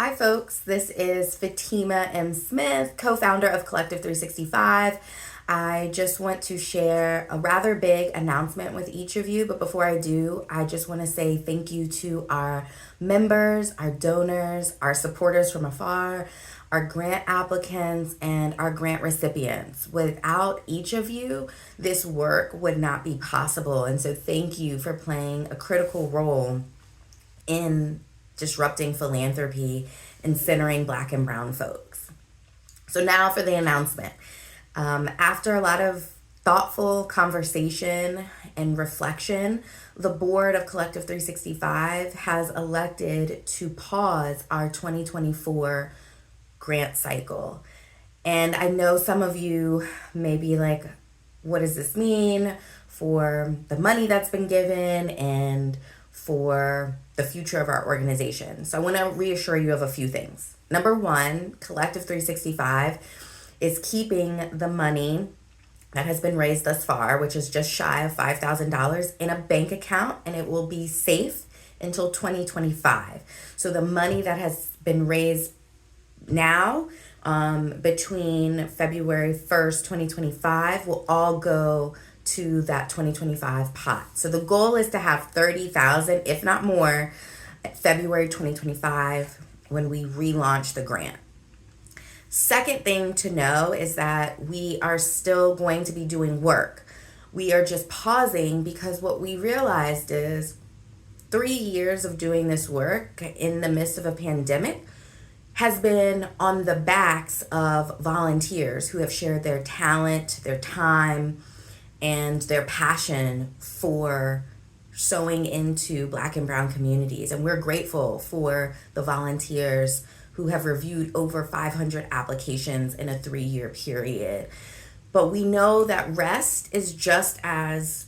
Hi, folks. This is Fatima M. Smith, co founder of Collective 365. I just want to share a rather big announcement with each of you. But before I do, I just want to say thank you to our members, our donors, our supporters from afar, our grant applicants, and our grant recipients. Without each of you, this work would not be possible. And so, thank you for playing a critical role in disrupting philanthropy and centering Black and Brown folks. So, now for the announcement. After a lot of thoughtful conversation and reflection, the board of Collective 365 has elected to pause our 2024 grant cycle. And I know some of you may be like, what does this mean for the money that's been given and for the future of our organization? So I want to reassure you of a few things. Number one, Collective 365 is keeping the money that has been raised thus far, which is just shy of $5,000, in a bank account, and it will be safe until 2025. So the money that has been raised now, between February 1st, 2025, will all go to that 2025 pot. So the goal is to have 30,000, if not more, February 2025 when we relaunch the grant. Second thing to know is that we are still going to be doing work. We are just pausing because what we realized is 3 years of doing this work in the midst of a pandemic has been on the backs of volunteers who have shared their talent, their time, and their passion for sewing into Black and Brown communities. And we're grateful for the volunteers who have reviewed over 500 applications in a 3-year period. But we know that rest is just as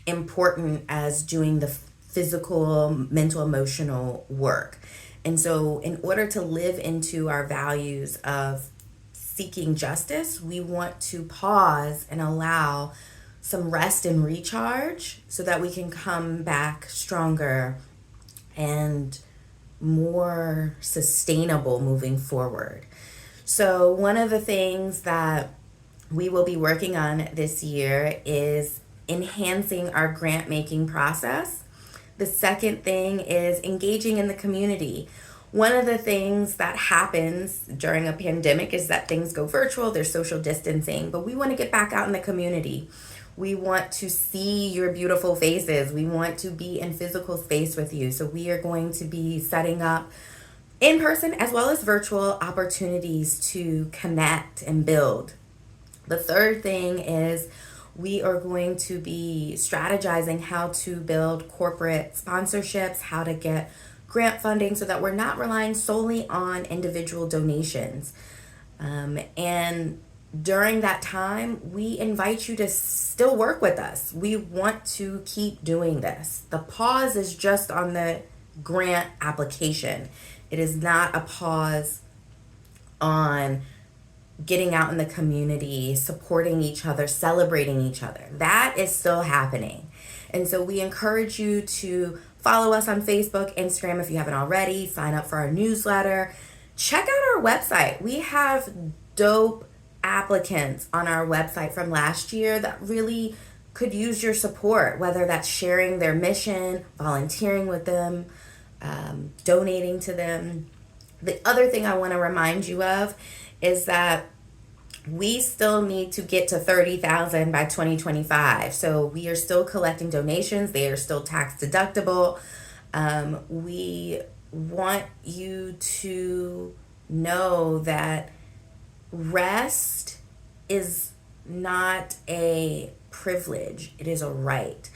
important as doing the physical, mental, emotional work. And so in order to live into our values of seeking justice, we want to pause and allow some rest and recharge so that we can come back stronger and more sustainable moving forward. So one of the things that we will be working on this year is enhancing our grant making process. The second thing is engaging in the community. One of the things that happens during a pandemic is that things go virtual, there's social distancing, but we want to get back out in the community. We want to see your beautiful faces. We want to be in physical space with you. So we are going to be setting up in person as well as virtual opportunities to connect and build. The third thing is we are going to be strategizing how to build corporate sponsorships, how to get grant funding so that we're not relying solely on individual donations. And during that time, we invite you to still work with us. We want to keep doing this. The pause is just on the grant application. It is not a pause on getting out in the community, supporting each other, celebrating each other. That is still happening. And so we encourage you to follow us on Facebook, Instagram if you haven't already, sign up for our newsletter. Check out our website. We have dope applicants on our website from last year that really could use your support, whether that's sharing their mission, volunteering with them, donating to them. The other thing I want to remind you of is that we still need to get to 30,000 by 2025. So we are still collecting donations. They are still tax deductible. We want you to know that rest is not a privilege. It is a right.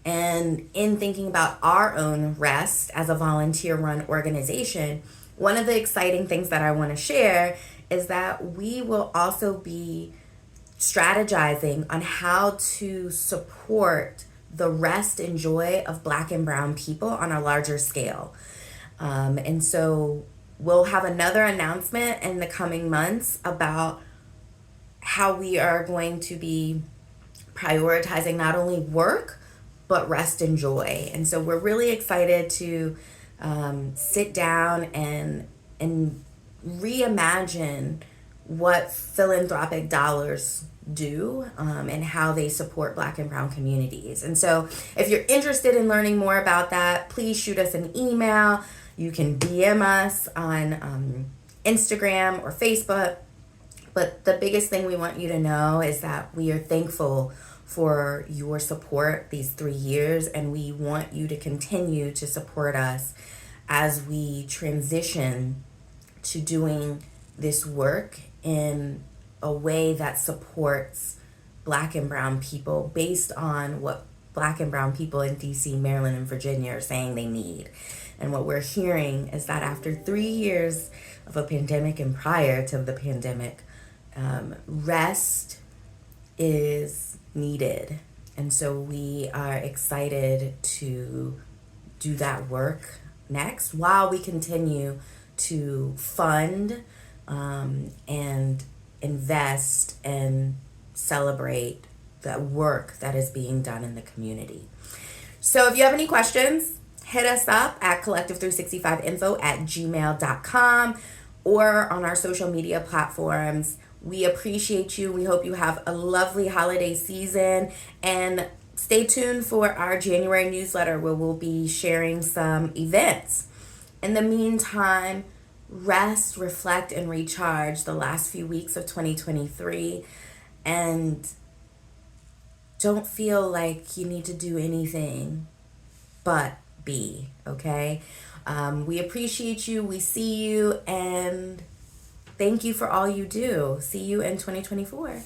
And in thinking about our own rest as a volunteer-run organization, one of the exciting things that I want to share is that we will also be strategizing on how to support the rest and joy of Black and Brown people on a larger scale. And so we'll have another announcement in the coming months about how we are going to be prioritizing not only work, but rest and joy. And so we're really excited to sit down and reimagine what philanthropic dollars do, and how they support Black and brown communities. And so if you're interested in learning more about that, please shoot us an email. You can DM us on Instagram or Facebook. But the biggest thing we want you to know is that we are thankful for your support these 3 years, and we want you to continue to support us as we transition to doing this work in a way that supports Black and brown people based on what Black and brown people in DC, Maryland, and Virginia are saying they need. And what we're hearing is that after 3 years of a pandemic and prior to the pandemic, rest is needed. And so we are excited to do that work next while we continue to fund and invest and celebrate the work that is being done in the community. So if you have any questions, hit us up at collective365info@gmail.com or on our social media platforms. We appreciate you. We hope you have a lovely holiday season, and stay tuned for our January newsletter where we'll be sharing some events. In the meantime, rest, reflect, and recharge the last few weeks of 2023, and don't feel like you need to do anything but be, okay? We appreciate you. We see you, and thank you for all you do. See you in 2024.